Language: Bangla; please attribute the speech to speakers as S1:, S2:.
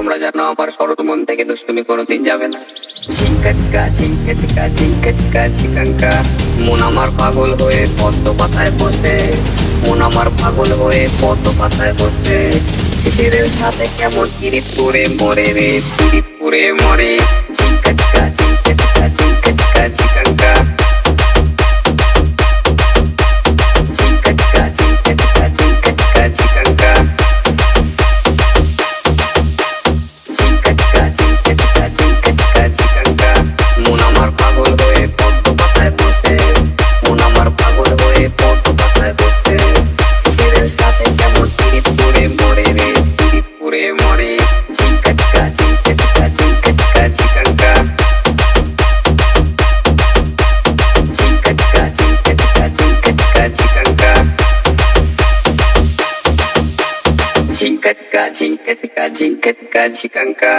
S1: তোমরা জানো আমার শরৎ মন থেকে দুষ্টুমি কোনোদিন যাবে না। ঝিঙ্কাটিকা ঝিঙ্কাটিকা ঝিঙ্কাটিকা ঝিকাঙ্কা, মন আমার পাগল হয়ে পদ্ম পাতায় বসে, মন আমার পাগল হয়ে পদ্ম পাতায় বসে। শিশিরের সাথে কেমন পিরিত করে মরে রে, পিরিত করে মরে। ঝিঙ্কাটিকা ঝিঙ্কাটিকা ঝিঙ্কাটিকা ঝিকাঙ্কা, ঝিঙ্কাটিকা ঝিঙ্কাটিকা ঝিঙ্কাটিকা ঝিকাঙ্কা, ঝিঙ্কাটিকা ঝিঙ্কাটিকা ঝিঙ্কাটিকা ঝিকাঙ্কা, মন আমার পাগল হয়ে পদ্ম পাতায় বসে, মন আমার পাগল হয়ে পদ্ম পাতায় বসে। শিশিরের সাথে কেমন পিরিত করে মরে রে, পিরিত করে মরে। ঝিঙ্কাটিকা ঝিঙ্কাটিকা ঝিঙ্কাটিকা ঝিকাঙ্কা, ঝিঙ্কাটিকা ঝিঙ্কাটিকা ঝিঙ্কাটিকা ঝিকাঙ্কা, ঝিঙ্কাটিকা ঝিঙ্কাটিকা ঝিঙ্কাটিকা ঝিকাঙ্কা।